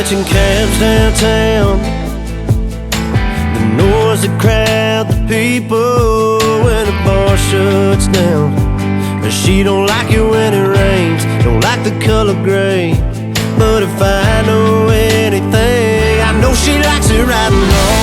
catching cabs downtown, the noise, the crowd, the people when the bar shuts down. And she don't like it when it rains, don't like the color gray. But if I know anything, I know she likes it riding on